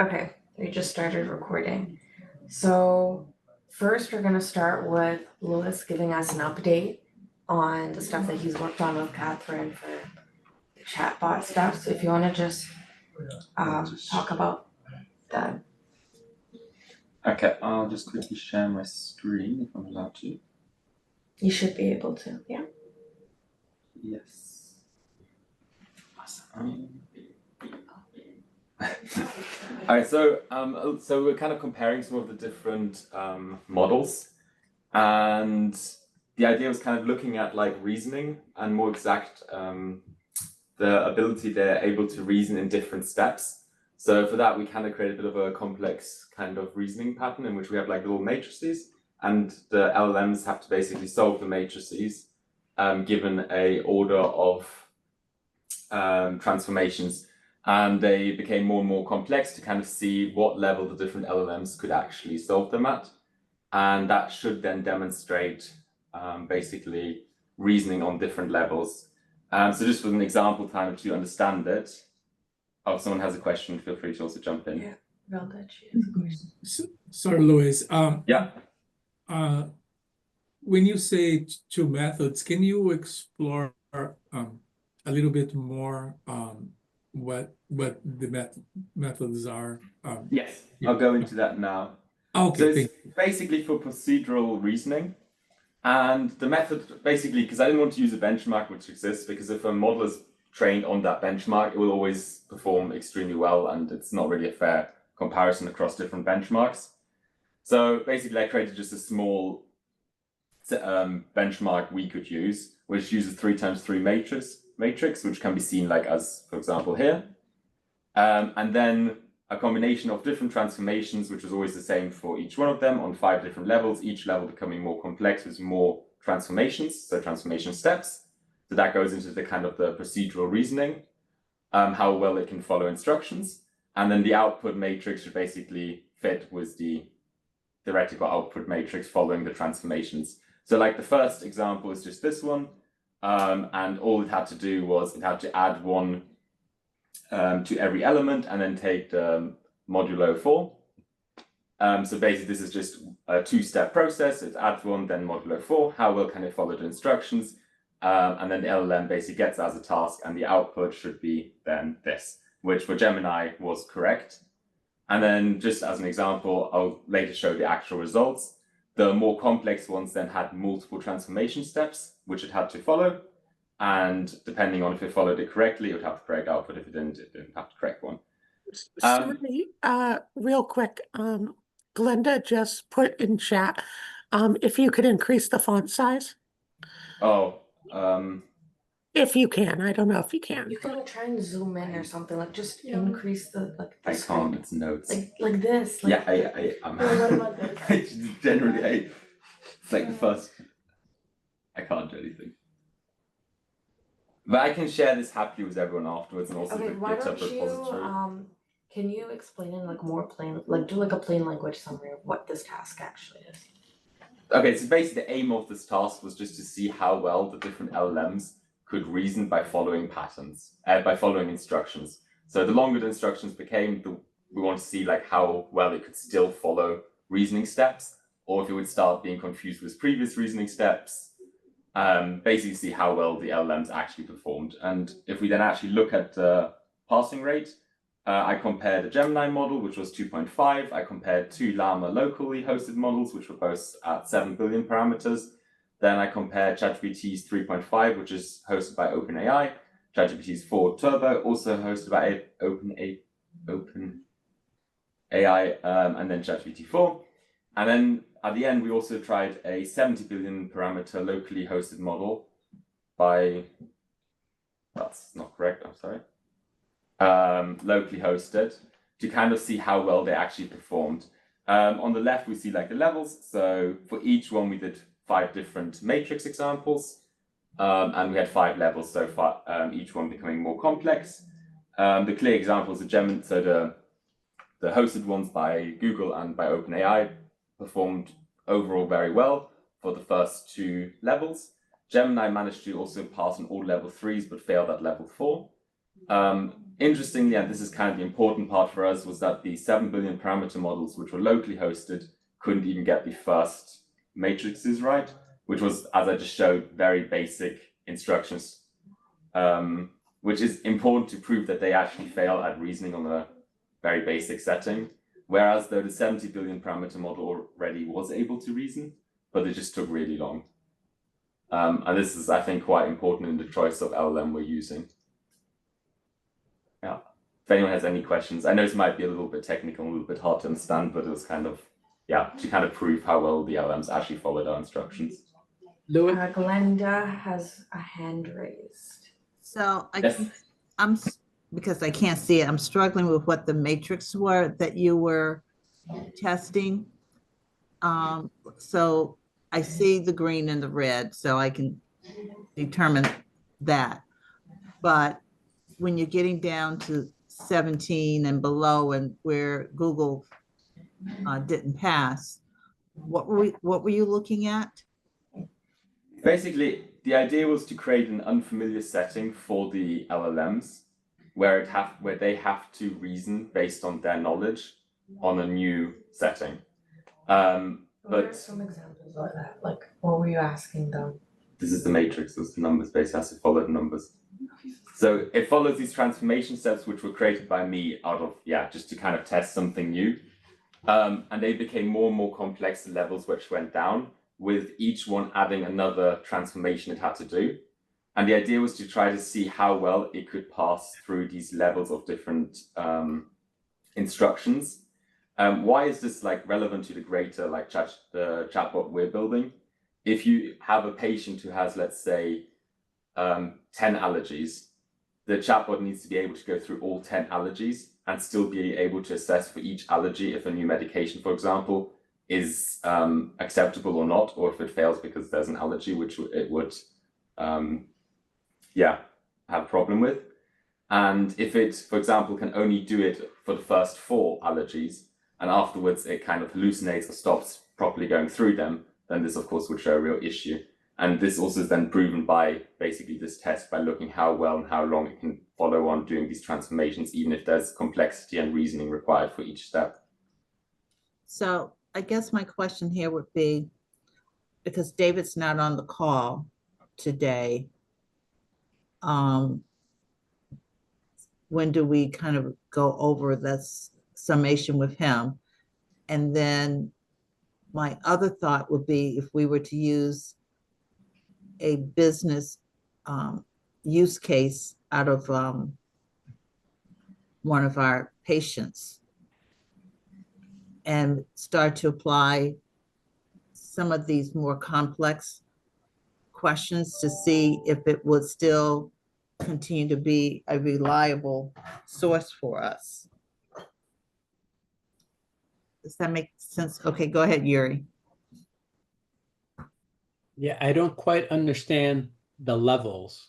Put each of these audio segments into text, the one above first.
Okay, we just started recording. So first we're gonna start with Lewis giving us an update on the stuff that he's worked on with Catherine for the chatbot stuff. So if you wanna just talk about that. Okay, I'll just quickly share my screen if I'm allowed to. You should be able to, yeah. Yes. Awesome. Alright, so we're kind of comparing some of the different models, and the idea was kind of looking at like reasoning and more exact the ability they're able to reason in different steps. So for that, we kind of create a bit of a complex kind of reasoning pattern in which we have like little matrices, and the LLMs have to basically solve the matrices given a order of transformations. And they became more and more complex to kind of see what level the different LLMs could actually solve them at. And that should then demonstrate basically reasoning on different levels. So just with an example kind of to understand it. Oh, if someone has a question, feel free to also jump in. Yeah, Velda, she has a question. Sorry, Louis. Yeah. When you say two methods, can you explore a little bit more what the methods are? Yes, Yeah. I'll go into that now. Okay, So it's basically for procedural reasoning. And the method, basically, because I didn't want to use a benchmark which exists, because if a model is trained on that benchmark, it will always perform extremely well, and it's not really a fair comparison across different benchmarks. So basically, I created just a small benchmark we could use, which uses 3x3 matrix, which can be seen like as, for example, here. And then a combination of different transformations, which was always the same for each one of them on 5 different levels, each level becoming more complex with more transformations, so transformation steps. So that goes into the kind of the procedural reasoning, how well it can follow instructions. And then the output matrix should basically fit with the theoretical output matrix following the transformations. So like the first example is just this one. And all it had to do was it had to add 1 to every element and then take the modulo 4. So basically this is just a 2-step process. It adds 1, then modulo 4. How well can it follow the instructions? And then the LLM basically gets as a task, and the output should be then this, which for Gemini was correct. And then just as an example, I'll later show the actual results. The more complex ones then had multiple transformation steps, which it had to follow. And depending on if it followed it correctly, it would have the correct output. If it didn't have the correct one. Sorry, real quick, Glenda just put in chat, if you could increase the font size. Oh, if you can, I don't know if you can. You can try and zoom in or something, like just increase the I screen. can't. It's notes. Like this. Yeah, I'm. What about this? I generally, it's like the first. I can't do anything. But I can share this happily with everyone afterwards, and also Okay, the why GitHub don't repository. you can you explain in like more plain, like do like a plain language summary of what this task actually is? Okay, so basically the aim of this task was just to see how well the different LLMs could reason by following patterns, by following instructions. So the longer the instructions became, we want to see like how well it could still follow reasoning steps, or if it would start being confused with previous reasoning steps. Basically see how well the LLMs actually performed. And if we then actually look at the passing rate, I compared the Gemini model, which was 2.5. I compared 2 Llama locally hosted models, which were both at 7 billion parameters. Then I compared ChatGPT's 3.5, which is hosted by OpenAI, ChatGPT's 4 Turbo, also hosted by OpenAI, and then ChatGPT 4. And then at the end, we also tried a 70 billion parameter locally hosted model by, that's not correct, I'm sorry, locally hosted, to kind of see how well they actually performed. On the left, we see like the levels. So for each one, we did 5 different matrix examples, and we had 5 levels so far, each one becoming more complex. The clear examples of Gemini, so the hosted ones by Google and by OpenAI performed overall very well for the first 2 levels. Gemini managed to also pass on all level 3s, but failed at level 4. Interestingly, and this is kind of the important part for us, was that the 7 billion parameter models, which were locally hosted, couldn't even get the first matrices right, which was, as I just showed, very basic instructions, which is important to prove that they actually fail at reasoning on a very basic setting. Whereas though the 70 billion parameter model already was able to reason, but it just took really long. And this is, I think, quite important in the choice of LLM we're using. Yeah. If anyone has any questions, I know this might be a little bit technical, a little bit hard to understand, but it was kind of, yeah, to kind of prove how well the LLMs actually followed our instructions. Louis, Glenda has a hand raised. So Yes. because I can't see it, I'm struggling with what the matrix were that you were testing. So I see the green and the red, so I can determine that. But when you're getting down to 17 and below and where Google didn't pass, what were you looking at? Basically, the idea was to create an unfamiliar setting for the LLMs where they have to reason based on their knowledge on a new setting. What are But some examples of that? Like, what were you asking them? this is the matrix, it's the numbers basically has to follow the numbers. So it follows these transformation steps which were created by me out of, just to kind of test something new. And they became more and more complex, the levels which went down, with each one adding another transformation it had to do. And the idea was to try to see how well it could pass through these levels of different instructions. Why is this relevant to the greater the chatbot we're building? If you have a patient who has, let's say, 10 allergies, the chatbot needs to be able to go through all 10 allergies and still be able to assess for each allergy if a new medication, for example, is acceptable or not, or if it fails because there's an allergy which it would have a problem with. And if it, for example, can only do it for the first 4 allergies and afterwards it kind of hallucinates or stops properly going through them, then this of course would show a real issue. And this also is then proven by basically this test by looking how well and how long it can follow on doing these transformations, even if there's complexity and reasoning required for each step. So I guess my question here would be, because David's not on the call today, when do we kind of go over this summation with him? And then my other thought would be if we were to use a business use case out of one of our patients and start to apply some of these more complex questions to see if it would still continue to be a reliable source for us. Does that make sense? Okay, go ahead, Yuri. yeah, I don't quite understand the levels.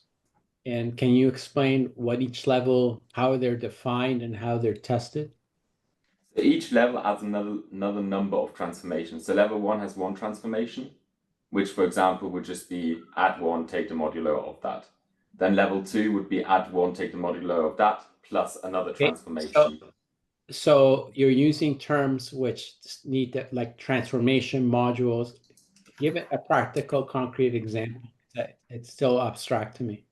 And can you explain what each level, how they're defined and how they're tested? So each level adds another number of transformations. So level 1 has 1 transformation, which for example would just be add 1, take the modulo of that. Then level 2 would be add 1, take the modulo of that, plus another transformation. So you're using terms which need that, like transformation modules. Give it a practical, concrete example. It's still abstract to me.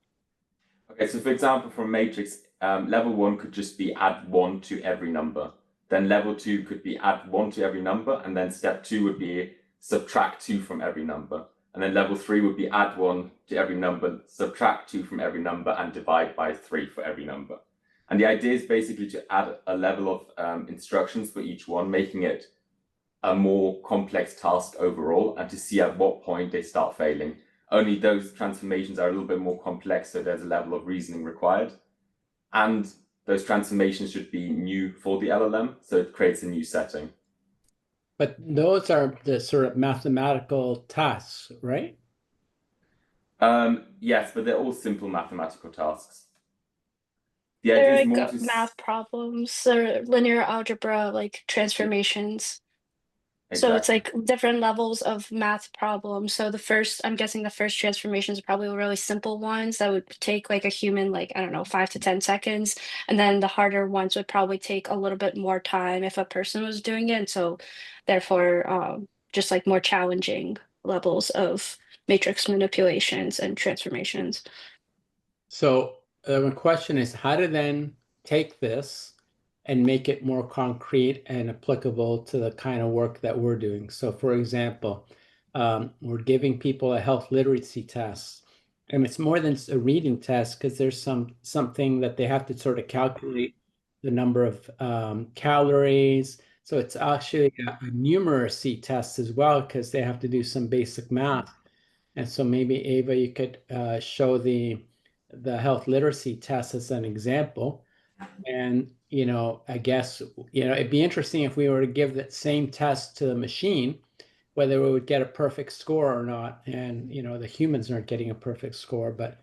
Okay, so for example, for a matrix, level 1 could just be add 1 to every number. Then level 2 could be add 1 to every number, and then step 2 would be subtract 2 from every number. And then level 3 would be add 1 to every number, subtract 2 from every number, and divide by 3 for every number. And the idea is basically to add a level of instructions for each one, making it a more complex task overall, and to see at what point they start failing. Only those transformations are a little bit more complex, so there's a level of reasoning required. And those transformations should be new for the LLM, so it creates a new setting. But those are the sort of mathematical tasks, right? Yes, but they're all simple mathematical tasks. The They're idea is like more to math problems or linear algebra, like transformations. So it's Exactly. like different levels of math problems. So I'm guessing the first transformations are probably really simple ones that would take like a human, like, I don't know, 5 to 10 seconds. And then the harder ones would probably take a little bit more time if a person was doing it. And so therefore, just like more challenging levels of matrix manipulations and transformations. So the question is how to then take this and make it more concrete and applicable to the kind of work that we're doing. So for example, we're giving people a health literacy test. And it's more than a reading test because there's something that they have to sort of calculate the number of calories. So it's actually a numeracy test as well because they have to do some basic math. And so maybe Ava, you could show the health literacy test as an example. And, I guess, it'd be interesting if we were to give that same test to the machine, whether we would get a perfect score or not. And, the humans aren't getting a perfect score, but,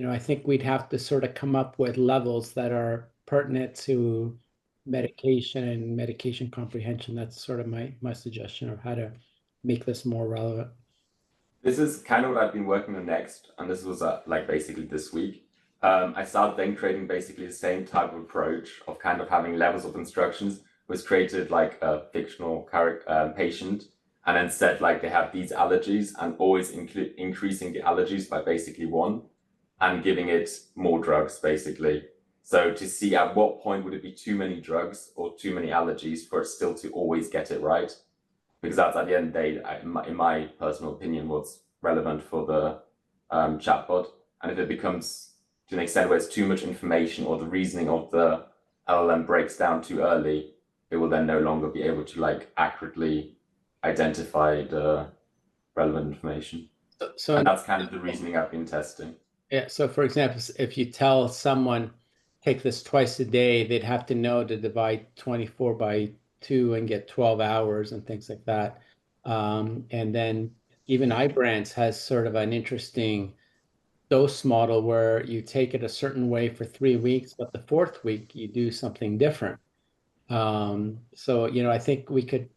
I think we'd have to sort of come up with levels that are pertinent to medication and medication comprehension. That's sort of my suggestion of how to make this more relevant. This is kind of what I've been working on next, and this was like basically this week. I started then creating basically the same type of approach of kind of having levels of instructions, which created like a fictional patient, and then said like they have these allergies and always increasing the allergies by basically 1 and giving it more drugs basically. So to see at what point would it be too many drugs or too many allergies for it still to always get it right. Because that's at the end of the day, in my personal opinion, what's relevant for the chatbot. And if it becomes to an extent where it's too much information or the reasoning of the LLM breaks down too early, it will then no longer be able to like accurately identify the relevant information. So And that's kind of the reasoning I've been testing. Yeah, so for example, if you tell someone take this twice a day, they'd have to know to divide 24 by 2 and get 12 hours and things like that. And then even Ibrance has sort of an interesting dose model where you take it a certain way for 3 weeks, but the 4th week you do something different. So, I think we could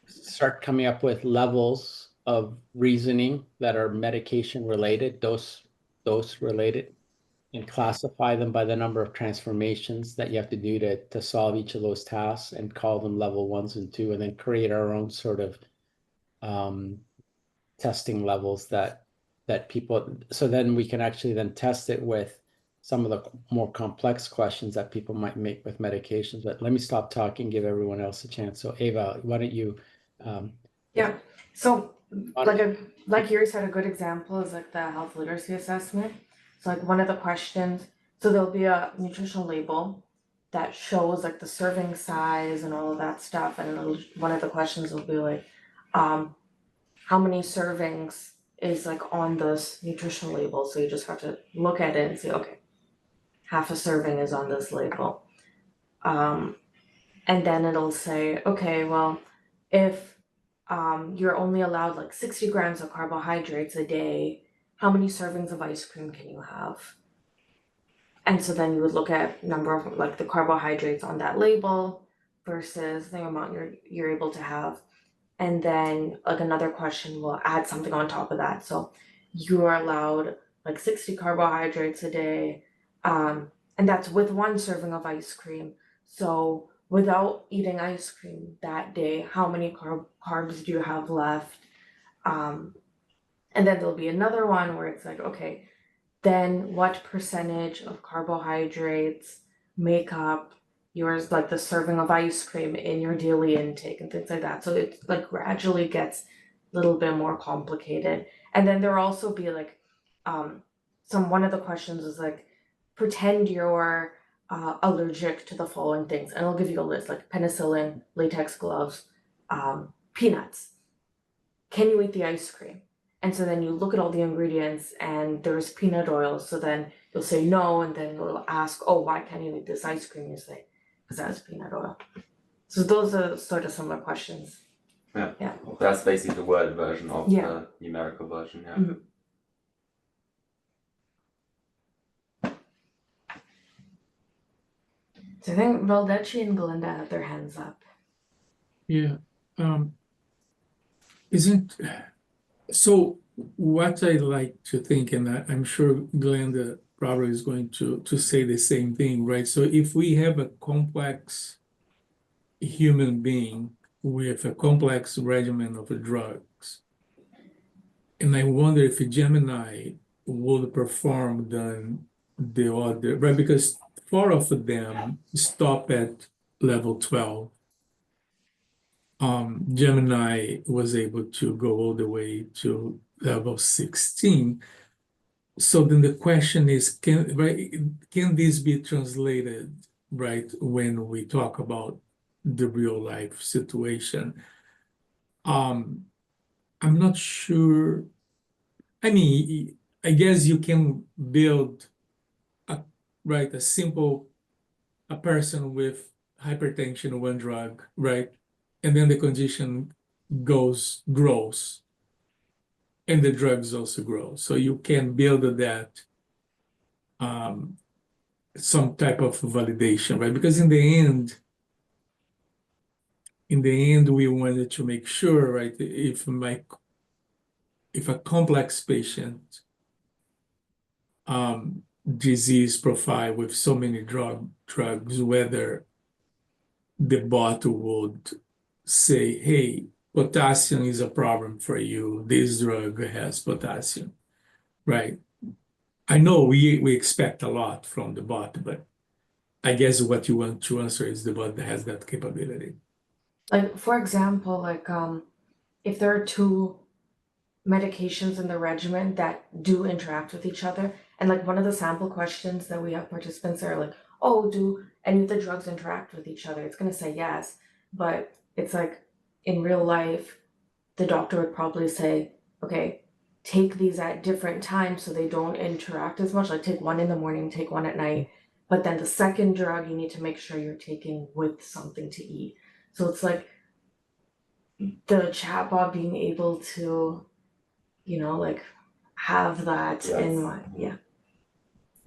start coming up with levels of reasoning that are medication related, dose related, and classify them by the number of transformations that you have to do to solve each of those tasks and call them level 1s and 2, and then create our own sort of testing levels that people, so then we can actually then test it with some of the more complex questions that people might make with medications. But let me stop talking, give everyone else a chance. So Ava, why don't you Yeah, so like Yuri said, a good example is like the health literacy assessment. So like one of the questions, so there'll be a nutritional label that shows like the serving size and all of that stuff, and one of the questions will be like, how many servings is like on this nutritional label? So you just have to look at it and say, okay, half a serving is on this label. And then it'll say, okay, well, if you're only allowed like 60 grams of carbohydrates a day, how many servings of ice cream can you have? And so then you would look at number of like the carbohydrates on that label versus the amount you're able to have. And then like another question will add something on top of that. So you are allowed like 60 carbohydrates a day, and that's with 1 serving of ice cream. So without eating ice cream that day, how many carbs do you have left? And then there'll be another one where it's like, okay, then what percentage of carbohydrates make up yours, like the serving of ice cream in your daily intake and things like that. So it like gradually gets a little bit more complicated. And then there'll also be like one of the questions is like, pretend you're allergic to the following things, and it'll give you a list like penicillin, latex gloves, peanuts. Can you eat the ice cream? And so then you look at all the ingredients and there's peanut oil. So then you'll say no, and then you'll ask, oh, why can't you eat this ice cream? You say, because that has peanut oil. So those are sort of some of the questions. Yeah. That's basically the word version of the numerical version, yeah. Mhm. So I think Valdecci and Glinda have their hands up. Yeah, isn't, so what I like to think, and I'm sure Glenda probably is going to say the same thing, right? So if we have a complex human being with a complex regimen of drugs, and I wonder if a Gemini would perform than the other, right? Because 4 of them stop at level 12. Gemini was able to go all the way to level 16. So then the question is, can this be translated, right, when we talk about the real life situation? I'm not sure. I mean, I guess you can build a simple person with hypertension, one drug, right? And then the condition grows, and the drugs also grow. So you can build that some type of validation, right? Because in the end, we wanted to make sure, right, if a complex patient disease profile with so many drugs, whether the bot would say, hey, potassium is a problem for you. This drug has potassium, right? I know we expect a lot from the bot, but I guess what you want to answer is the bot that has that capability. Like, for example, like if there are 2 medications in the regimen that do interact with each other, and like one of the sample questions that we have participants are like, oh, do any of the drugs interact with each other? It's gonna say yes, but it's like in real life, the doctor would probably say, okay, take these at different times so they don't interact as much. Like take one in the morning, take one at night. But then the second drug you need to make sure you're taking with something to eat. So it's like the chatbot being able to, like have that in Yes. mind. Yeah.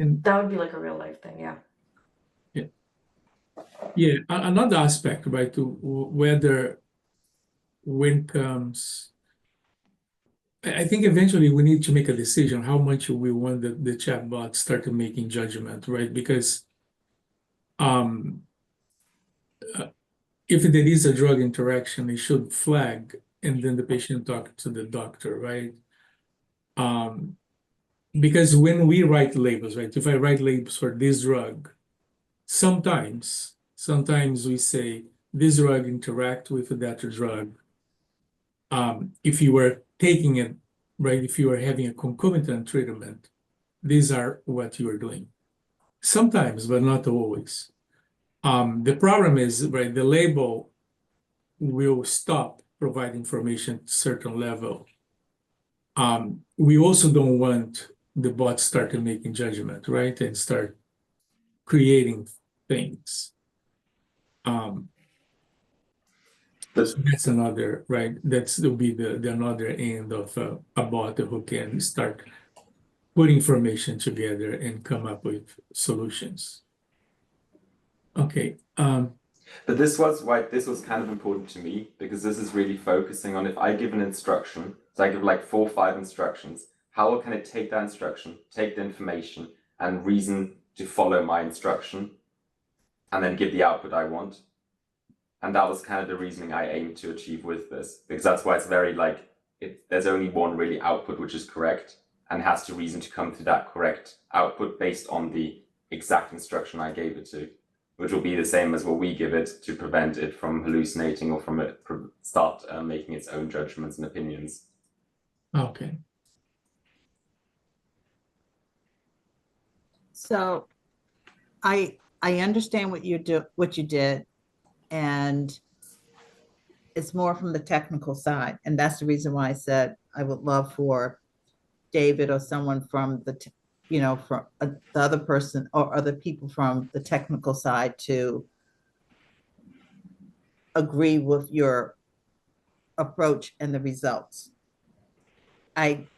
And That would be like a real life thing, yeah. yeah, another aspect, right, to whether when comes, I think eventually we need to make a decision how much we want the chatbot start making judgment, right? Because if there is a drug interaction, it should flag, and then the patient talk to the doctor, right? Because when we write labels, right? If I write labels for this drug, sometimes we say this drug interact with that drug. If you were taking it, right? If you are having a concomitant treatment, these are what you are doing. Sometimes, but not always. The problem is, right, the label will stop providing information at a certain level. We also don't want the bot start making judgment, right, and start creating things. So that's another, right? Will be the another end of a bot who can start put information together and come up with solutions. Okay. But this was why this was kind of important to me, because this is really focusing on if I give an instruction, so I give like 4 or 5 instructions, how can it take that instruction, take the information, and reason to follow my instruction, and then give the output I want. And that was kind of the reasoning I aimed to achieve with this, because that's why it's very like, there's only one really output which is correct, and has to reason to come to that correct output based on the exact instruction I gave it to, which will be the same as what we give it to prevent it from hallucinating or from it start making its own judgments and opinions. Okay. So I understand what you did, and it's more from the technical side. And that's the reason why I said I would love for David or someone from the other person or other people from the technical side to agree with your approach and the results.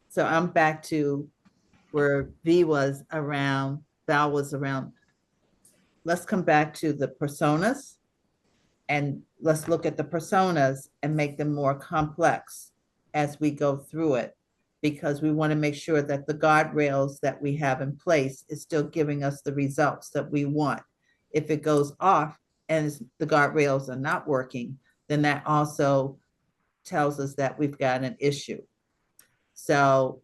So I'm back to where Val was around. Let's come back to the personas And let's look at the personas and make them more complex as we go through it, because we want to make sure that the guardrails that we have in place is still giving us the results that we want. If it goes off and the guardrails are not working, then that also tells us that we've got an issue. So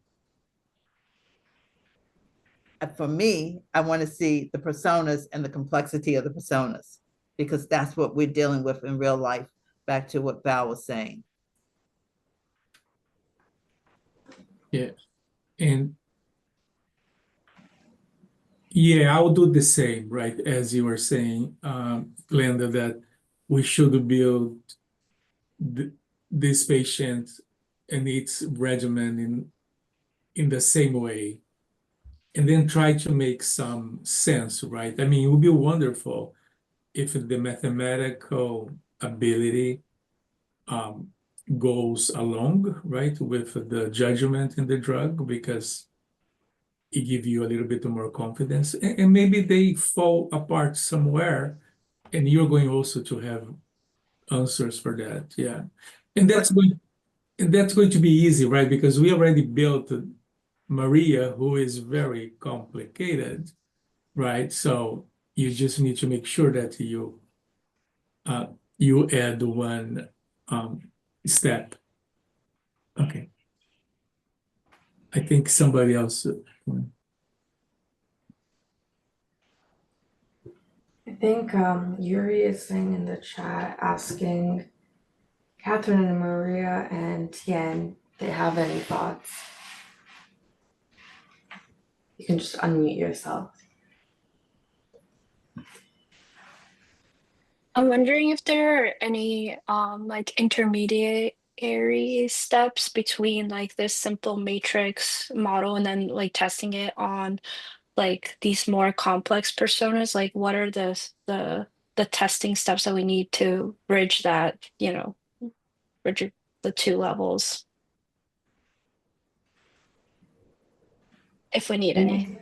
for me, I want to see the personas and the complexity of the personas, because that's what we're dealing with in real life, back to what Val was saying. Yeah, and yeah, I will do the same, right? As you were saying, Glenda, that we should build this patient and its regimen in the same way, and then try to make some sense, right? I mean, it would be wonderful if the mathematical ability goes along, right, with the judgment in the drug, because it gives you a little bit more confidence, and maybe they fall apart somewhere, and you're going also to have answers for that, yeah. And that's going to be easy, right? Because we already built Maria, who is very complicated, right? So you just need to make sure that you add one step. Okay. I think somebody else. I think Yuri is saying in the chat, asking Catherine and Maria and Tien if they have any thoughts. You can just unmute yourself. I'm wondering if there are any like intermediary steps between like this simple matrix model and then like testing it on like these more complex personas. Like what are the testing steps that we need to bridge that, bridge the two levels, if we need any.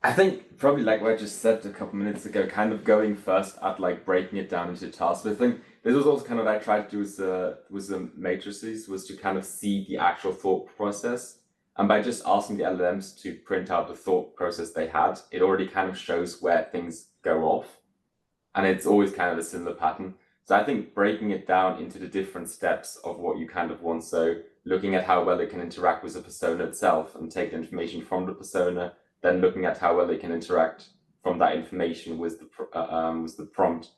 I think probably like what I just said a couple minutes ago, kind of going first at like breaking it down into tasks. But I think this was also kind of what I tried to do with the matrices, was to kind of see the actual thought process. And by just asking the LLMs to print out the thought process they had, it already kind of shows where things go off. And it's always kind of a similar pattern. So I think breaking it down into the different steps of what you kind of want. So looking at how well it can interact with the persona itself and take the information from the persona, then looking at how well they can interact from that information with the prompt,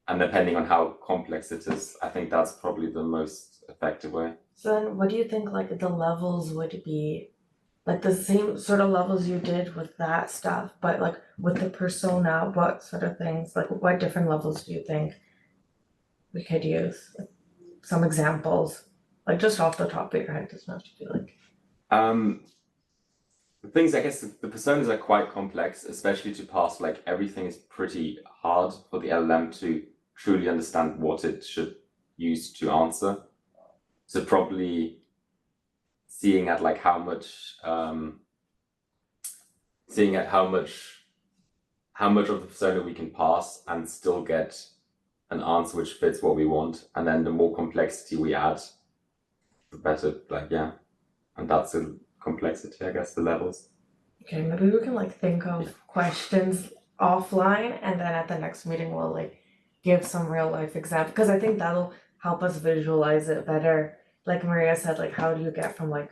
and depending on how complex it is, I think that's probably the most effective way. So then what do you think like the levels would be? Like the same sort of levels you did with that stuff, but like with the persona, what sort of things, like what different levels do you think we could use? Like, some examples, like just off the top of your head, doesn't have to be like. The things, I guess, the personas are quite complex, especially to pass. Like everything is pretty hard for the LLM to truly understand what it should use to answer. So probably seeing at like how much of the persona we can pass and still get an answer which fits what we want, and then the more complexity we add, the better. Like yeah, and that's a complexity, I guess, the levels. Okay, maybe we can like think of questions offline, and then at the next meeting we'll like give some real life example, because I think that'll help us visualize it better. Like Maria said, like how do you get from like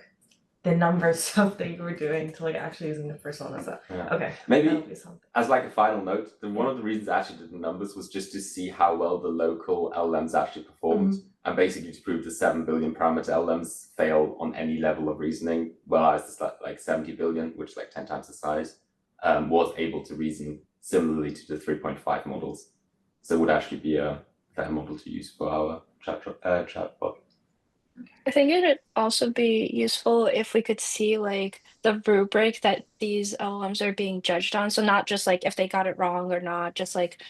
the number stuff that you were doing to like actually using the persona stuff? Yeah. Okay, Maybe that'll be something. as like a final note, one of the reasons I actually did the numbers was just to see how well the local LLMs actually performed, and basically to prove the 7 billion parameter LLMs fail on any level of reasoning, whereas this like 70 billion, which is like 10 times the size, was able to reason similarly to the 3.5 models. So it would actually be a fair model to use for our chatbot. I think it'd also be useful if we could see like the rubric that these LLMs are being judged on. So not just like if they got it wrong or not, just like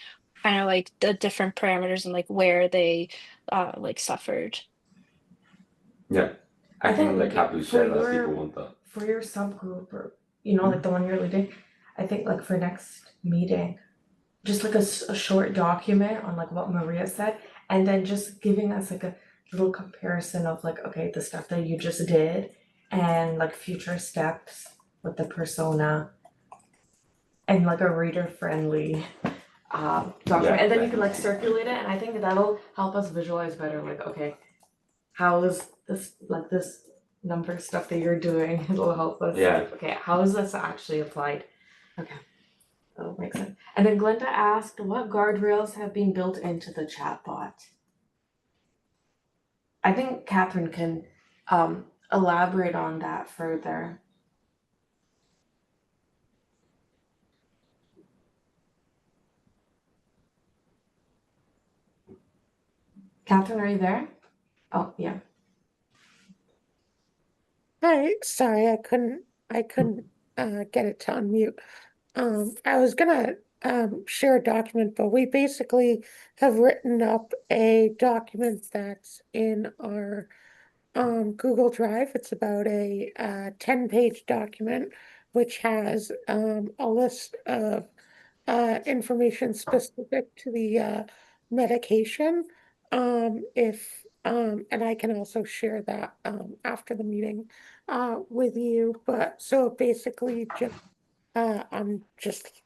kind of like the different parameters and like where they like suffered. Yeah, I can like happily share that if your- people want that. For your subgroup, or like the one you're leading, I think like for next meeting, just like a short document on like what Maria said, and then just giving us like a little comparison of like, okay, the stuff that you just did and like future steps with the persona and like a reader friendly document, and then you can like circulate it, and I think that'll help us visualize better, like, okay, how is this number stuff that you're doing, it'll help us, Yeah. like, okay, how is this actually applied? Okay, that'll make sense. And then Glenda asked, what guardrails have been built into the chatbot? I think Catherine can elaborate on that further. Catherine, are you there? Oh, yeah. Hi, sorry, I couldn't get it to unmute. I was gonna share a document, but we basically have written up a document that's in our Google Drive. It's about a 10-page document which has a list of information specific to the medication. And I can also share that after the meeting with you. But so basically, just just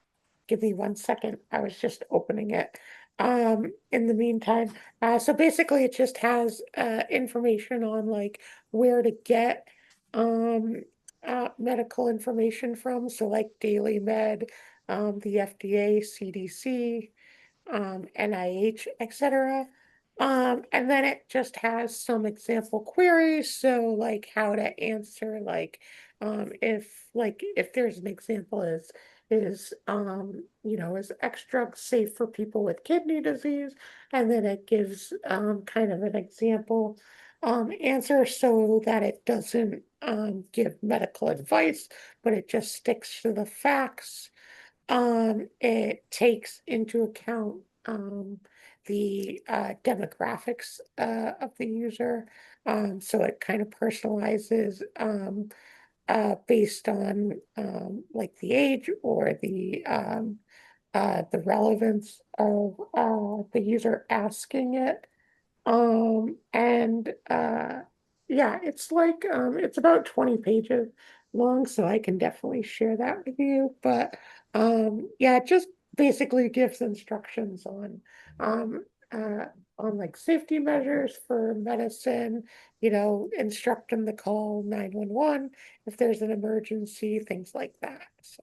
give me 1 second. I was just opening it. In the meantime, so basically, it just has information on like where to get medical information from. So like Daily Med, the FDA, CDC, NIH, etc. And then it just has some example queries. So like how to answer if there's an example is is X drug safe for people with kidney disease? And then it gives kind of an example answer so that it doesn't give medical advice, but it just sticks to the facts. It takes into account the demographics of the user. So it kind of personalizes based on like the age or the relevance of the user asking it. And yeah, it's about 20 pages long, so I can definitely share that with you. But yeah, it just basically gives instructions um uh on like safety measures for medicine, instruct them to call 911 if there's an emergency, things like that. So.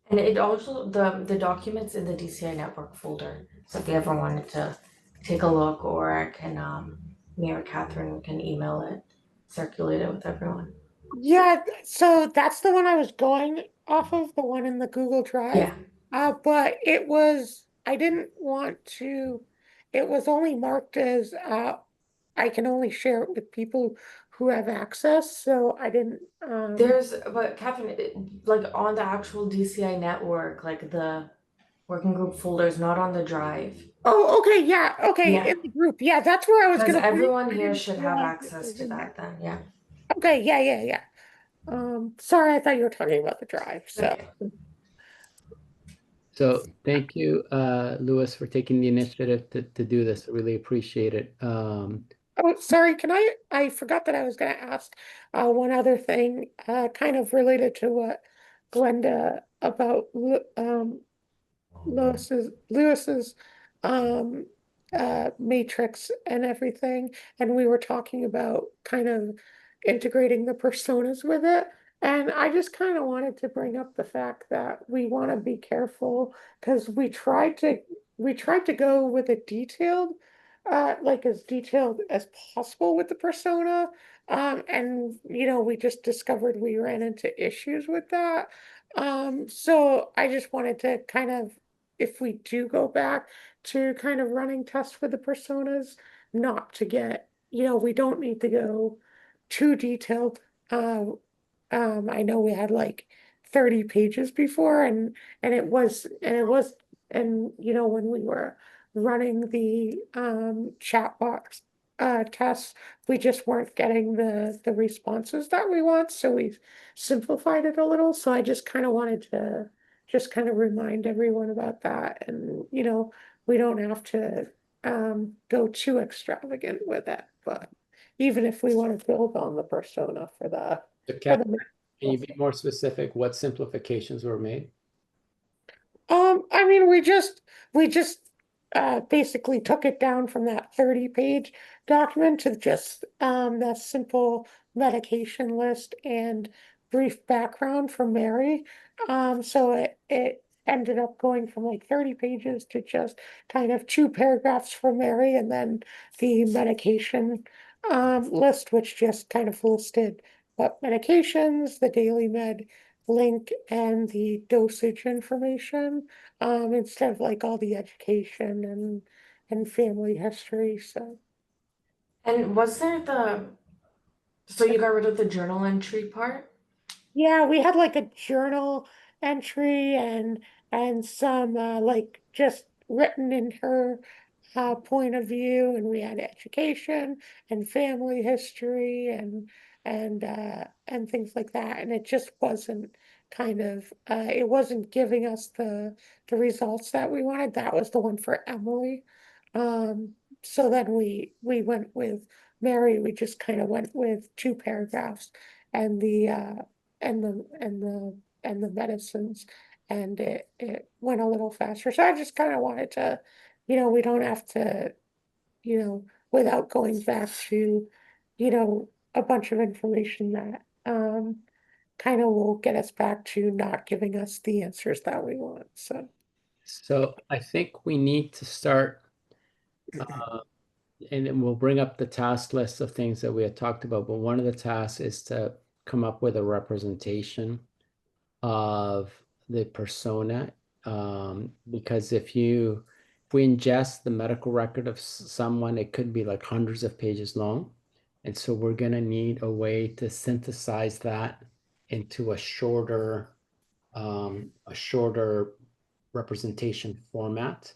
And it also, the documents in the DCI network folder, so if you ever wanted to take a look, or I can, me or Catherine can email it, circulate it with everyone. Yeah, so that's the one I was going off of, the one in the Google Drive. But I didn't want to, it was only marked as I can only share it with people who have access, so I didn't But Catherine, like on the actual DCI network, like the working group folder is not on the drive. Oh, okay, yeah, okay, Yeah. in the group, yeah, that's where I was Because gonna. everyone I here didn't should have realize it access was to in that there. then, yeah. Okay, yeah. Sorry, I thought you were talking about the drive, so. Okay. So thank you, Louis, for taking the initiative to do this. I really appreciate it. Oh, sorry, I forgot that I was gonna ask one other thing, kind of related to what Glenda about Lewis's matrix and everything. And we were talking about kind of integrating the personas with it. And I just kind of wanted to bring up the fact that we want to be careful because we tried to go with a detailed like as detailed as possible with the persona. And we just discovered we ran into issues with that. So I just wanted to kind of, if we do go back to kind of running tests for the personas, not to get, we don't need to go too detailed. I know we had like 30 pages before, and when we were running the chat box tests, we just weren't getting the responses that we want, so we simplified it a little. So I just kind of wanted to just kind of remind everyone about that. And, we don't have to go too extravagant with it, but even if we want to build on the persona for the, So for Kat, the can you be more specific? What simplifications were made? I mean, we just basically took it down from that 30-page document to just that simple medication list and brief background for Mary. So it ended up going from like 30 pages to just kind of 2 paragraphs for Mary, and then the medication list, which just kind of listed what medications, the daily med link, and the dosage information, instead of like all the education and family history. So And was there so you got rid of the journal entry part? yeah, we had like a journal entry and some like just written in her point of view, and we had education and family history and things like that, and it just wasn't kind of it wasn't giving us the results that we wanted. That was the one for Emily. Um, so then we went with Mary. We just kind of went with 2 paragraphs and the medicines, and it went a little faster. So I just kind of wanted to, we don't have to, without going back to, a bunch of information that kind of will get us back to not giving us the answers that we want. So I think we need to start, and then we'll bring up the task list of things that we had talked about, but one of the tasks is to come up with a representation of the persona. Because if we ingest the medical record of someone, it could be like hundreds of pages long. And so we're going to need a way to synthesize that into a shorter representation format.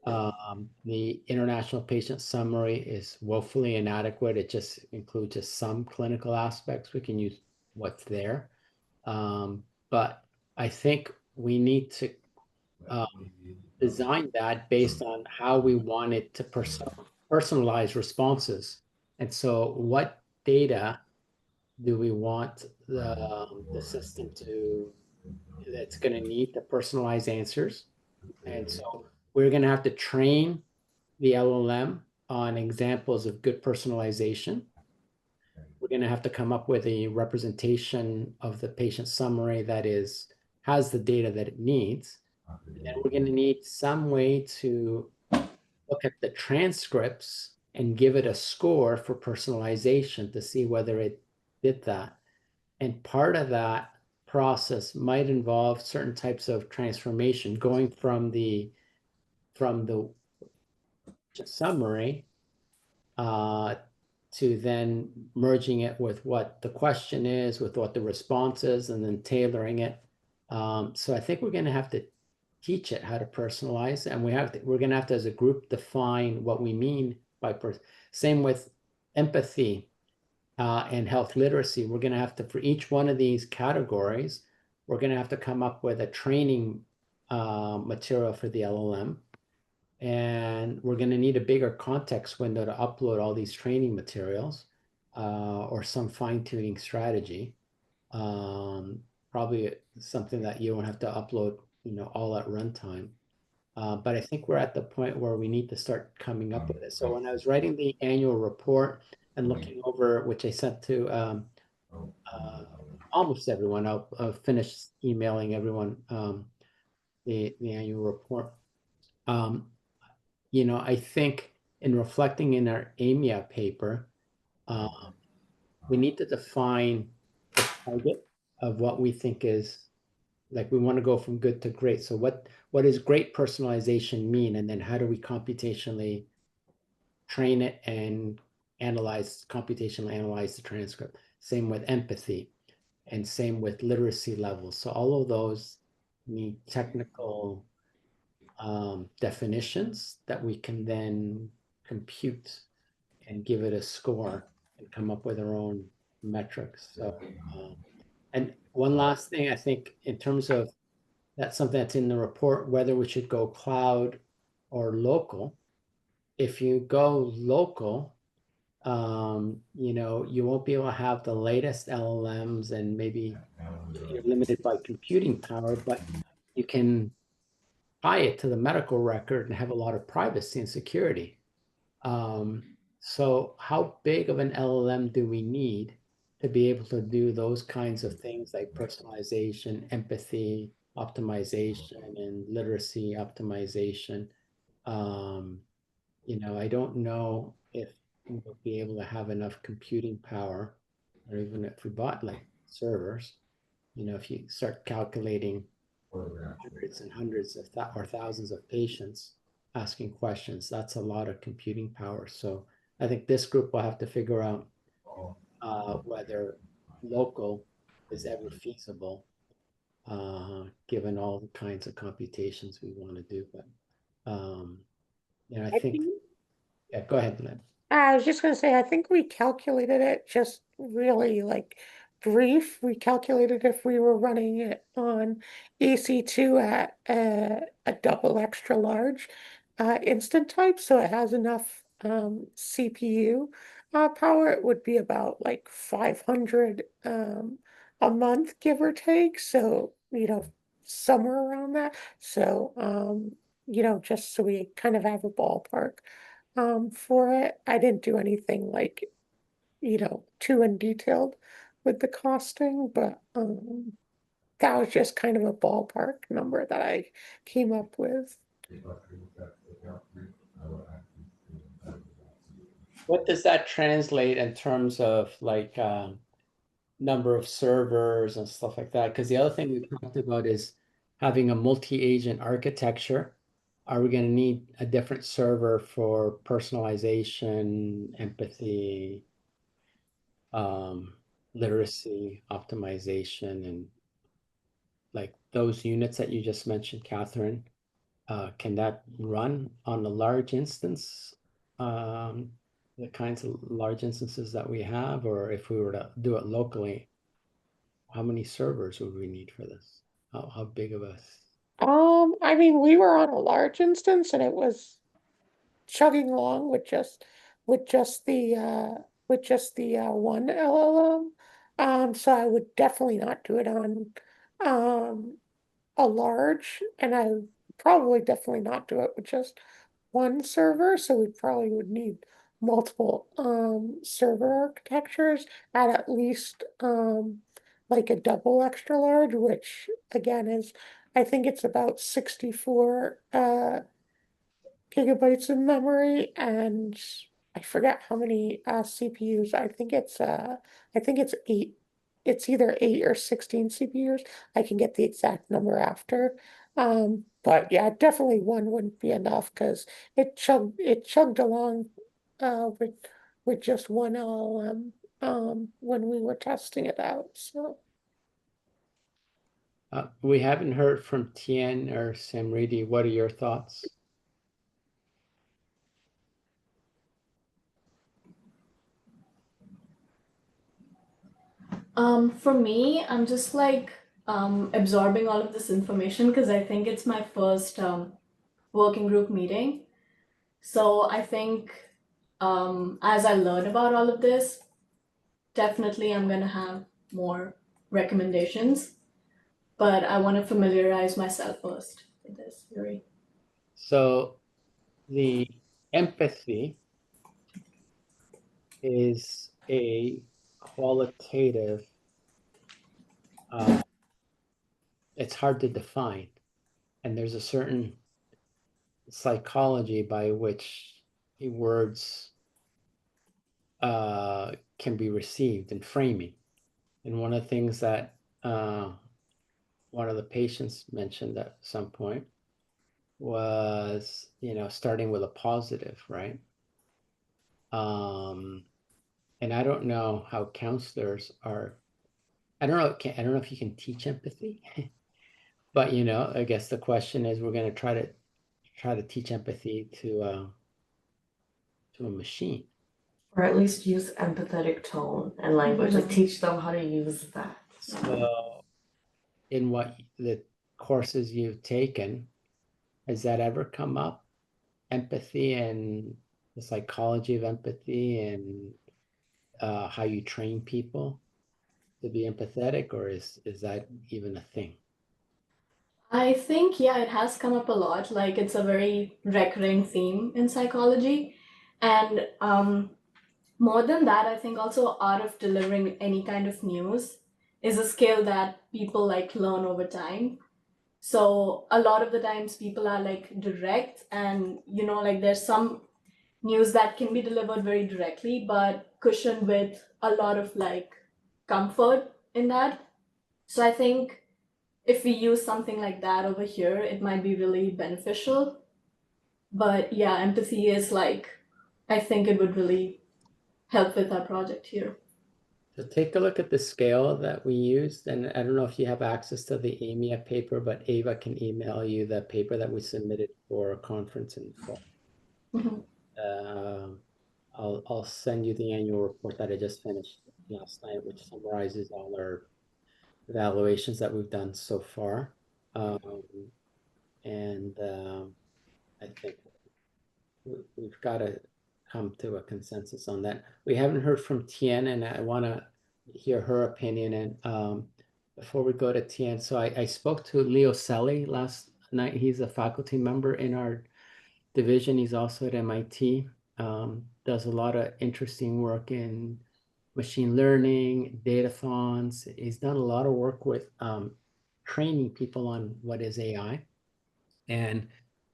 The International Patient Summary is woefully inadequate. It just includes just some clinical aspects. We can use what's there. But I think we need to design that based on how we want it to personalize responses. And so what data do we want the system that's going to need to personalize answers? And so we're going to have to train the LLM on examples of good personalization. We're going to have to come up with a representation of the patient summary that has the data that it needs. And then we're going to need some way to look at the transcripts and give it a score for personalization to see whether it did that. And part of that process might involve certain types of transformation, going from the summary to then merging it with what the question is, with what the response is, and then tailoring it. So I think we're going to have to teach it how to personalize, and we're going to have to, as a group, define what we mean by same with empathy and health literacy. We're going to have to, for each one of these categories, we're going to have to come up with a training material for the LLM. And we're going to need a bigger context window to upload all these training materials or some fine-tuning strategy. Probably something that you won't have to upload, all at runtime. But I think we're at the point where we need to start coming up with it. So when I was writing the annual report and looking over, which I sent to almost everyone, I'll finish emailing everyone the annual report. I think in reflecting in our AMIA paper, we need to define the target of what we think is, like, we want to go from good to great. So what does great personalization mean? And then how do we computationally train it and computationally analyze the transcript? Same with empathy and same with literacy levels. So all of those need technical definitions that we can then compute and give it a score and come up with our own metrics. So, and one last thing, I think in terms of that's something that's in the report, whether we should go cloud or local. If you go local, you know, you won't be able to have the latest LLMs, and maybe you're limited by computing power, but you can tie it to the medical record and have a lot of privacy and security. So how big of an LLM do we need to be able to do those kinds of things like personalization, empathy, optimization, and literacy optimization? You know, I don't know if we'll be able to have enough computing power, or even if we bought like servers, you know, if you start calculating hundreds and hundreds of or thousands of patients asking questions, that's a lot of computing power. So I think this group will have to figure out whether local is ever feasible, given all the kinds of computations we want to do. But you know, I think, yeah, go ahead, Lynn. I was just gonna say, I think we calculated it just really like brief. We calculated if we were running it on EC2 at a double extra large instant type, so it has enough CPU power, it would be about like 500 a month, give or take. So, you know, somewhere around that. So, you know, just so we kind of have a ballpark for it. I didn't do anything like, you know, too in detailed with the costing, but that was just kind of a ballpark number that I came up with. What does that translate in terms of like number of servers and stuff like that? Because the other thing we talked about is having a multi-agent architecture. Are we going to need a different server for personalization, empathy, literacy, optimization, and like those units that you just mentioned, Catherine? Can that run on a large instance? The kinds of large instances that we have, or if we were to do it locally, how many servers would we need for this? How big of a I mean, we were on a large instance and it was chugging along with just the one LLM. So I would definitely not do it on a large, and I would probably definitely not do it with just one server. So we probably would need multiple server architectures at least like a double extra large, which again is, I think it's about 64 gigabytes of memory, and I forget how many CPUs. I think it's eight. It's either 8 or 16 CPUs. I can get the exact number after. But yeah, definitely one wouldn't be enough because it chugged along with just one LLM when we were testing it out. So we haven't heard from Tien or Samriti. What are your thoughts? For me, I'm just like absorbing all of this information because I think it's my first working group meeting. So I think as I learn about all of this, definitely I'm gonna have more recommendations. But I want to familiarize myself first with this, Yuri. So the empathy is a qualitative, it's hard to define. And there's a certain psychology by which words can be received in framing. And one of the things that one of the patients mentioned at some point was, you know, starting with a positive, right? And I don't know how counselors are. I don't know if you can teach empathy, but you know, I guess the question is, we're going to try to teach empathy to a machine, Or at least use empathetic tone and language, like teach them how to use that. so in what the courses you've taken, has that ever come up? Empathy and the psychology of empathy and how you train people to be empathetic, or is that even a thing? I think, yeah, it has come up a lot. Like, it's a very recurring theme in psychology. And more than that, I think also art of delivering any kind of news is a skill that people like learn over time. So a lot of the times people are like direct, and like there's some news that can be delivered very directly, but cushioned with a lot of like comfort in that. So I think if we use something like that over here, it might be really beneficial. But yeah, empathy is like, I think it would really help with our project here. So take a look at the scale that we used, and I don't know if you have access to the AMIA paper, but Ava can email you the paper that we submitted for a conference in fall. Mhm. I'll send you the annual report that I just finished last night, which summarizes all our evaluations that we've done so far. I think we've got to come to a consensus on that. We haven't heard from Tien, and I want to hear her opinion. And before we go to Tien, so I spoke to Leo Selly last night. He's a faculty member in our division. He's also at MIT. Does a lot of interesting work in machine learning, datathons. He's done a lot of work with training people on what is AI. And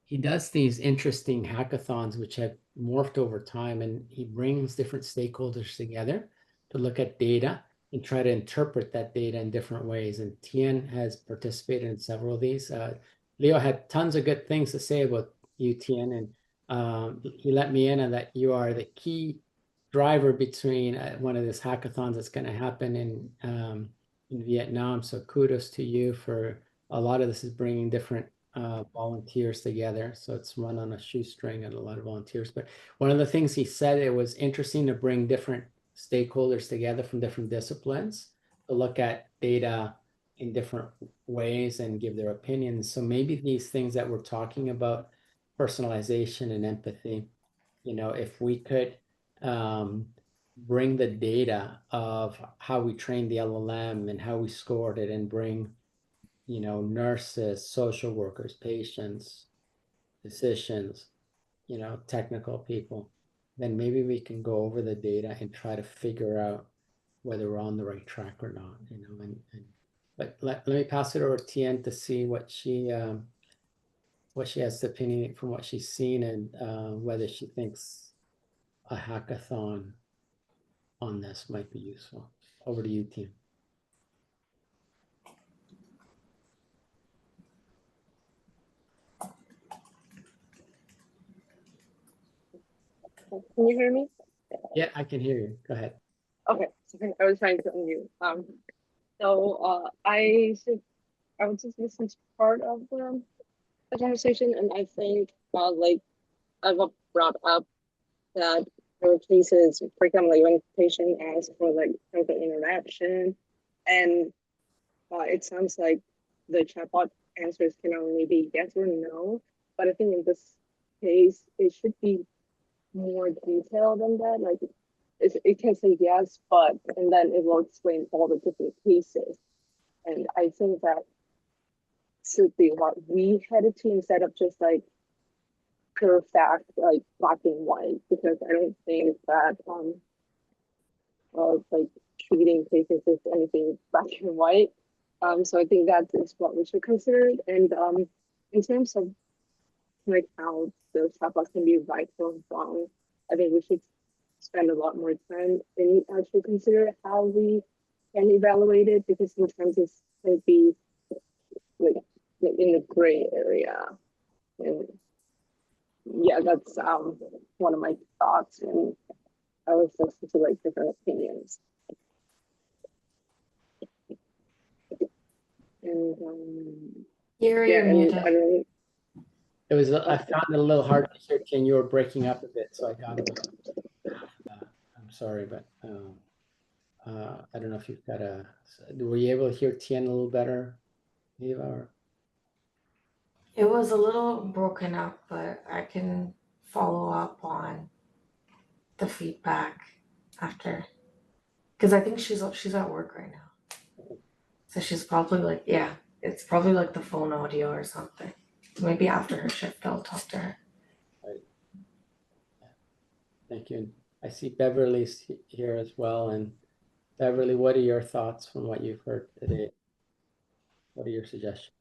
he does these interesting hackathons, which have morphed over time, and he brings different stakeholders together to look at data and try to interpret that data in different ways. And Tien has participated in several of these. Leo had tons of good things to say about you, Tien, and he let me in on that you are the key driver between one of these hackathons that's going to happen in Vietnam. So kudos to you for a lot of this is bringing different volunteers together. So it's run on a shoestring and a lot of volunteers. But one of the things he said, it was interesting to bring different stakeholders together from different disciplines to look at data in different ways and give their opinions. So maybe these things that we're talking about, personalization and empathy, if we could bring the data of how we trained the LLM and how we scored it and bring nurses, social workers, patients, physicians, technical people, then maybe we can go over the data and try to figure out whether we're on the right track or not, but let me pass it over to Tien to see what she has to opinion from what she's seen and whether she thinks a hackathon on this might be useful. Over to you, Tien. Can you hear me? Yeah, I can hear you. Go ahead. Okay, sorry, I was trying to unmute. I would just listen to part of the conversation, and I think like I've brought up that there were cases, for example, like when a patient asks for like social interaction, and it sounds like the chatbot answers can only be yes or no. But I think in this case, it should be more detailed than that. Like it can say yes, but, and then it will explain all the different cases. And I think that should be what we headed to instead of just like pure fact, like black and white, because I don't think that like treating patients is anything black and white. So I think that is what we should consider. And in terms of like how the chatbot can be right or wrong, I think we should spend a lot more time and actually consider how we can evaluate it, because sometimes it can be like in the gray area. And yeah, that's one of my thoughts, and I was listening to like different opinions. And You're and muted. I don't. I found it a little hard to hear, Ken. You were breaking up a bit, so I got it. I'm sorry, but I don't know if you've got were you able to hear Tien a little better, Eva? Or? It was a little broken up, but I can follow up on the feedback after. Because I think she's at work right now. So she's probably like, yeah, it's probably like the phone audio or something. Maybe after her shift, I'll talk to her. Thank you. I see Beverly's here as well. And Beverly, what are your thoughts from what you've heard today? What are your suggestions?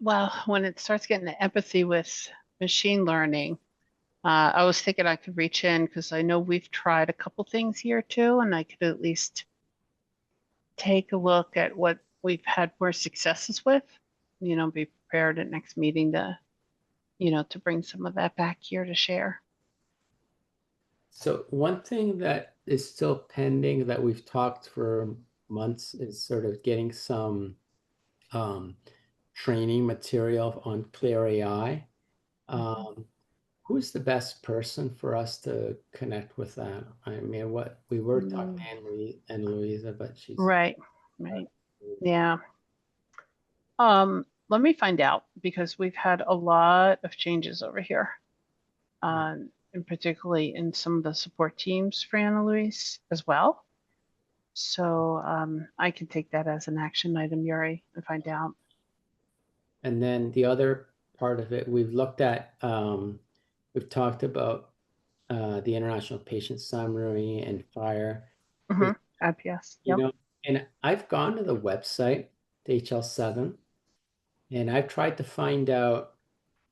Well, when it starts getting the empathy with machine learning, I was thinking I could reach in because I know we've tried a couple things here too, and I could at least take a look at what we've had more successes with, be prepared at next meeting to, to bring some of that back here to share. So one thing that is still pending that we've talked for months is sort of getting some training material on Clear AI. Who's the best person for us to connect with that? I mean, what we were talking to Anne-Marie and Louisa, but she's right. Yeah. Let me find out because we've had a lot of changes over here. And particularly in some of the support teams for Anna Louise as well. So I can take that as an action item, Yuri, and find out. And then the other part of it, we've looked at, we've talked about the International Patient Summary and FHIR. IPS, you know, and I've gone to the website, the HL7, and I've tried to find out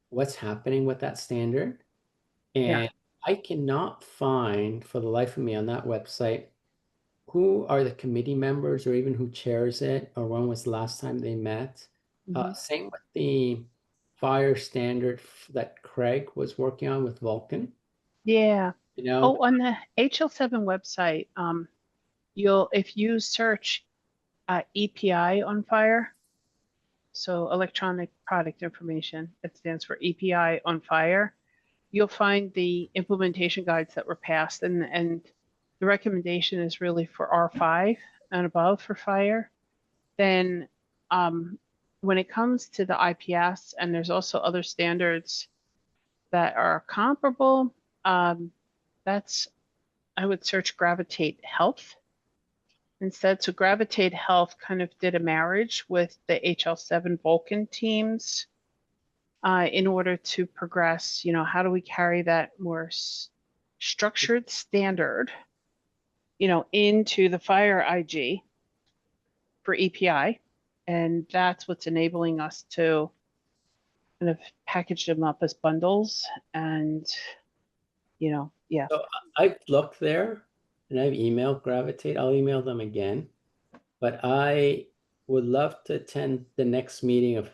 what's happening with that standard. And I cannot find for the life of me on that website who are the committee members or even who chairs it or when was the last time they met. Same with the FHIR standard that Craig was working on with Vulcan. Yeah. You know, on the HL7 website, if you search EPI on FHIR, so Electronic Product Information, it stands for EPI on FHIR, you'll find the implementation guides that were passed, and the recommendation is really for R5 and above for FHIR. Then when it comes to the IPS, and there's also other standards that are comparable, that's, I would search Gravitate Health instead. So Gravitate Health kind of did a marriage with the HL7 Vulcan teams in order to progress, how do we carry that more structured standard, into the FHIR IG for EPI. And that's what's enabling us to kind of package them up as bundles and, So I've looked there and I've emailed Gravitate. I'll email them again. But I would love to attend the next meeting of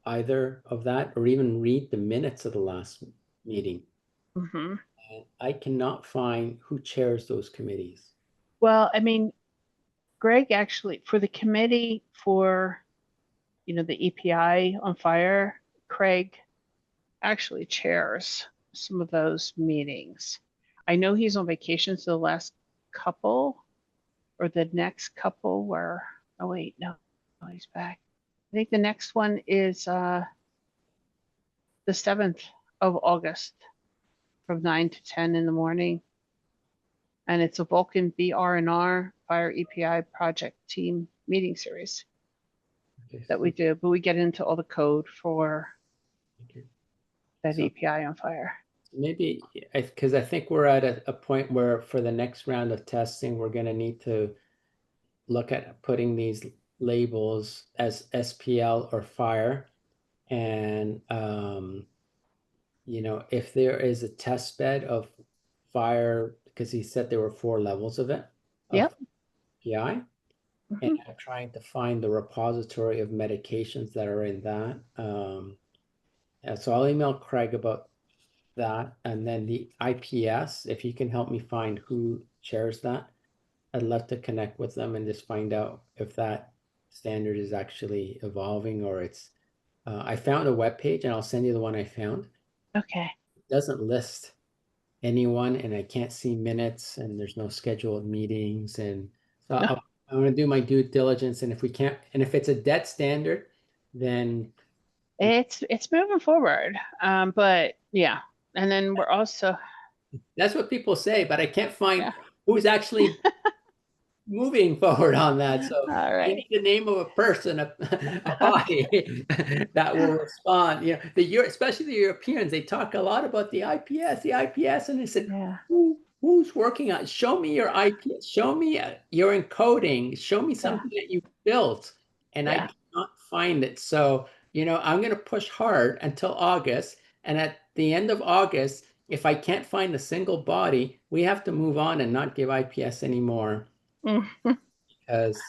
either of that or even read the minutes of the last meeting. And I cannot find who chairs those committees. Well, I mean, Greg actually, for the committee for, the EPI on FHIR, Craig actually chairs some of those meetings. I know he's on vacation, so the last couple or the next couple were, oh wait, no, he's back. I think the next one is the 7th of August from 9 to 10 in the morning. And it's a Vulcan BR&R FHIR EPI project team meeting series that we do, but we get into all the code for that EPI on FHIR. Maybe, because I think we're at a point where for the next round of testing, we're going to need to look at putting these labels as SPL or FHIR. And, if there is a test bed of FHIR, because he said there were 4 levels of it. PI. And I'm trying to find the repository of medications that are in that. So I'll email Craig about that. And then the IPS, if you can help me find who chairs that, I'd love to connect with them and just find out if that standard is actually evolving or it's, I found a webpage and I'll send you the one I found. Okay. It doesn't list anyone and I can't see minutes and there's no scheduled meetings. And so I'm going to do my due diligence. And if we can't, and if it's a dead standard, then It's moving forward. But yeah. And then we're also, that's what people say, but I can't find yeah. who's actually moving forward on that. So All I right. need the name of a person, a body that will respond. You know, especially the Europeans, they talk a lot about the IPS, and they said, Yeah. who's working on? Show me your IPS. Show me your encoding. Show me something that you built, and I Yeah. cannot find it. So I'm going to push hard until August, and at the end of August, if I can't find a single body, we have to move on and not give IPS anymore. Because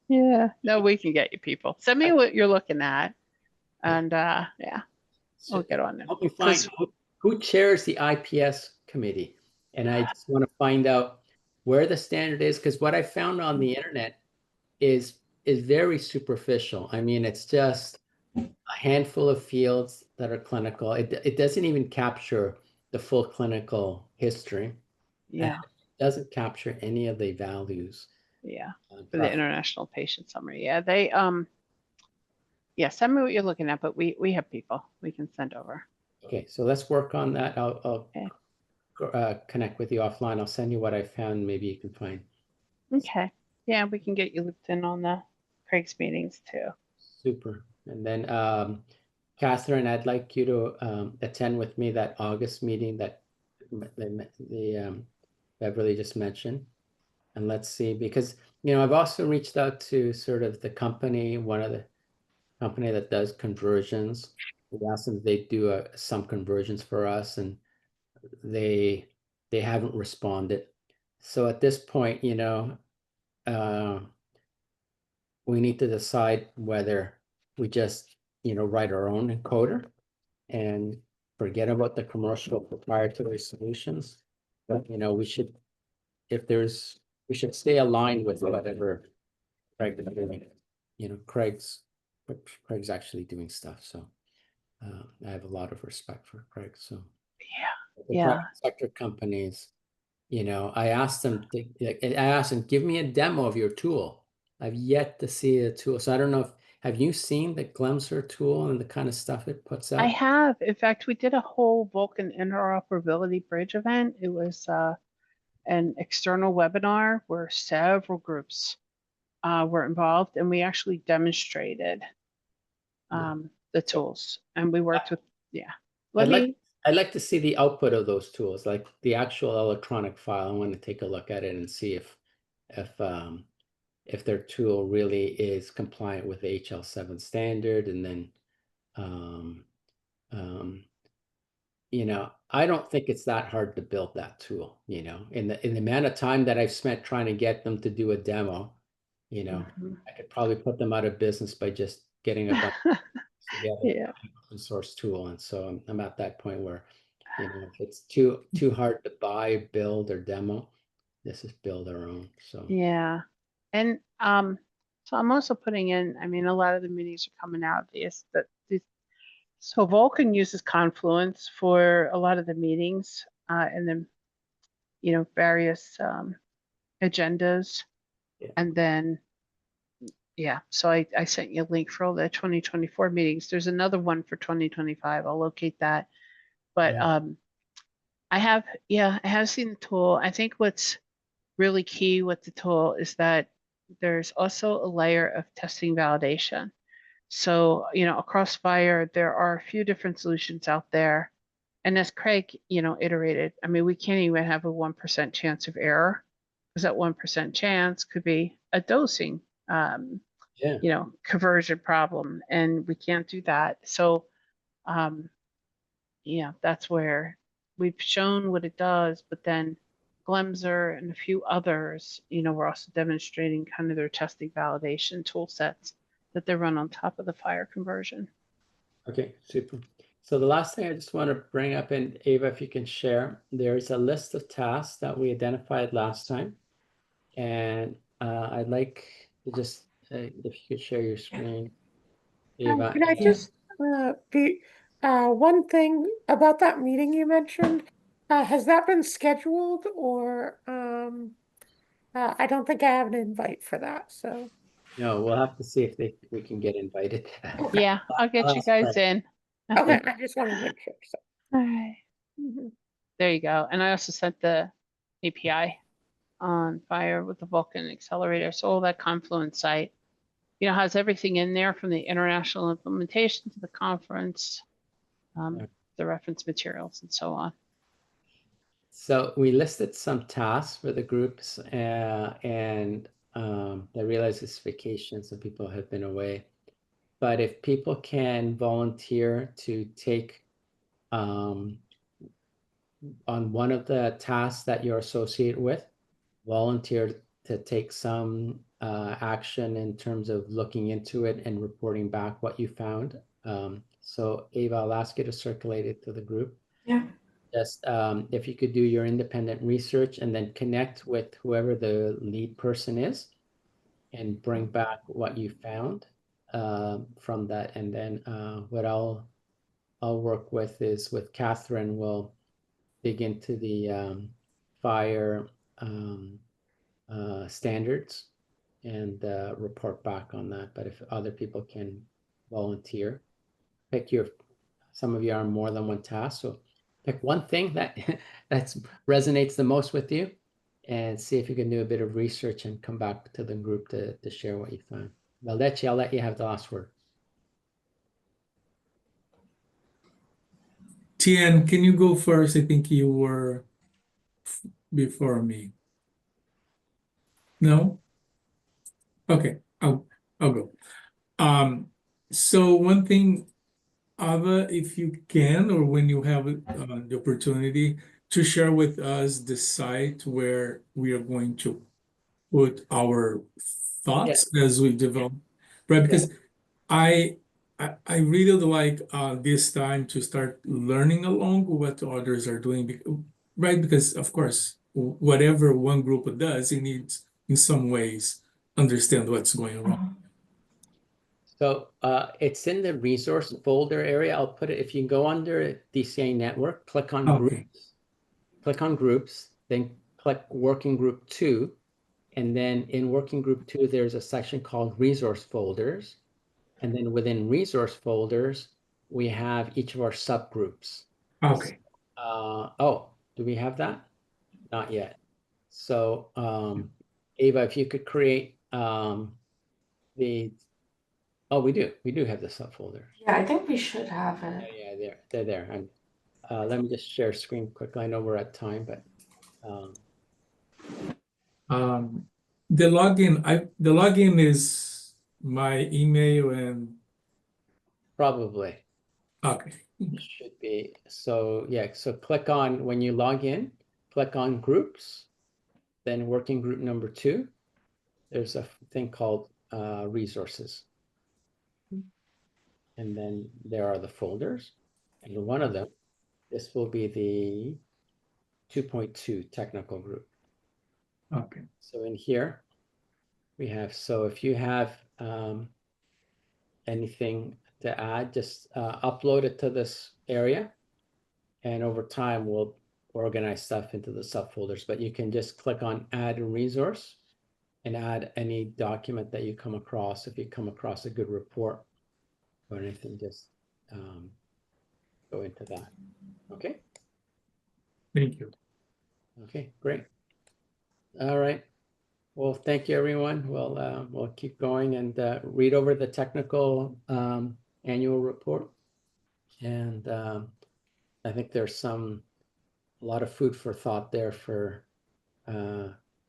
Yeah. No, we can get you people. Send me what you're looking at. And yeah, we'll get on it. help me find who chairs the IPS committee. And I just want to find out where the standard is, because what I found on the internet is very superficial. I mean, it's just a handful of fields that are clinical. It doesn't even capture the full clinical history. Yeah. It doesn't capture any of the values. Yeah. For the International Patient Summary. Yeah. They yeah, send me what you're looking at, but we have people we can send over. Okay, so let's work on that. I'll connect with you offline. I'll send you what I found. Maybe you can find. Okay. Yeah, we can get you looped in on the Craig's meetings too. Super. And then Catherine, I'd like you to attend with me that August meeting that the Beverly just mentioned. And let's see, because I've also reached out to sort of the company, one of the company that does conversions. We asked them if they do some conversions for us, and they haven't responded. So at this point, we need to decide whether we just write our own encoder and forget about the commercial proprietary solutions. But we should stay aligned with whatever Craig is doing. Craig's actually doing stuff, so I have a lot of respect for Craig. So the private sector companies, I asked them, give me a demo of your tool. I've yet to see a tool. So I don't know have you seen the Glemser tool and the kind of stuff it puts out? I have. In fact, we did a whole Vulcan interoperability bridge event. It was an external webinar where several groups were involved, and we actually demonstrated the tools, and we worked with I'd like to see the output of those tools, like the actual electronic file. I want to take a look at it and see if their tool really is compliant with the HL7 standard. And then I don't think it's that hard to build that tool. In the amount of time that I've spent trying to get them to do a demo, I could probably put them out of business by just getting a bunch together open source tool. And so I'm at that point where if it's too hard to buy, build, or demo, let's just build our own. So and so I'm also putting in, I mean, a lot of the meetings are coming out so Vulcan uses Confluence for a lot of the meetings and then various agendas. And then so I sent you a link for all the 2024 meetings. There's another one for 2025. I'll locate that. But I have seen the tool. I think what's really key with the tool is that there's also a layer of testing validation. So, across FHIR, there are a few different solutions out there. And as Craig, iterated, I mean, we can't even have a 1% chance of error, because that 1% chance could be a dosing conversion problem, and we can't do that. So that's where we've shown what it does, but then Glemser and a few others, we're also demonstrating kind of their testing validation tool sets that they run on top of the FHIR conversion. Okay, super. So the last thing I just want to bring up, and Ava, if you can share, there's a list of tasks that we identified last time. And I'd like to just, if you could share your screen, Ava. Can I just one thing about that meeting you mentioned? Has that been scheduled, or I don't think I have an invite for that. So No, we'll have to see if we can get invited to that. Okay. Yeah, I'll get you ask guys Frank. in. Okay, I just want to make sure. So. All right. Mhm. There you go. And I also sent the API on Fire with the Vulkan Accelerator. So all that Confluence site, has everything in there from the international implementation to the conference, Yeah. the reference materials and so on. So we listed some tasks for the groups, and I realize it's vacation, so people have been away. But if people can volunteer to take on one of the tasks that you're associated with, volunteer to take some action in terms of looking into it and reporting back what you found. So Ava, I'll ask you to circulate it to the group. Yeah. Just if you could do your independent research and then connect with whoever the lead person is and bring back what you found from that. And then what I'll work with is with Catherine, we'll dig into the fire standards and report back on that. But if other people can volunteer, some of you are on more than one task, so pick one thing that resonates the most with you and see if you can do a bit of research and come back to the group to share what you found. Valdechi, I'll let you have the last word. Tian, can you go first? I think you were before me. No? Okay, I'll go. So one thing, Ava, if you can, or when you have the opportunity to share with us the site where we are going to put our thoughts as we develop, right? Because I really would like this time to start learning along what others are doing, right? Because of course, whatever one group does, it needs in some ways understand what's going on. So it's in the resource folder area. I'll put it, if you go under DCA network, click on groups, then click working group 2. And then in working group 2, there's a section called resource folders. And then within resource folders, we have each of our subgroups. Okay. Oh, do we have that? Not yet. So Ava, if you could create we do have the subfolders. Yeah, I think we should have it. Yeah, they're there. And let me just share screen quickly. I know we're at time, but the login is my email and probably okay. should be. So yeah, so click on, when you log in, click on groups, then working group number 2. There's a thing called resources. And then there are the folders. And one of them, this will be the 2.2 technical group. Okay. So in here, we have, so if you have anything to add, just upload it to this area. And over time, we'll organize stuff into the subfolders. But you can just click on add a resource and add any document that you come across. If you come across a good report or anything, just go into that. Okay. Thank you. Okay, great. All right. Well, thank you, everyone. We'll keep going and read over the technical annual report. And I think there's a lot of food for thought there for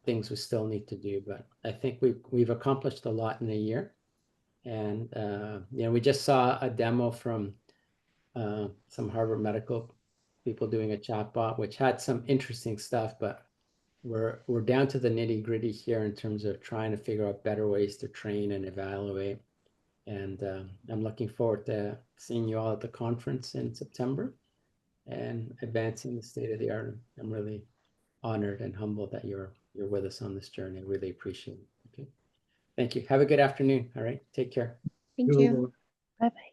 things we still need to do. But I think we've accomplished a lot in a year. And we just saw a demo from some Harvard Medical people doing a chatbot, which had some interesting stuff, but we're down to the nitty-gritty here in terms of trying to figure out better ways to train and evaluate. And I'm looking forward to seeing you all at the conference in September and advancing the state of the art. I'm really honored and humbled that you're with us on this journey. I really appreciate it. Okay. Thank you. Have a good afternoon. All right. Take care. Thank you. Bye-bye.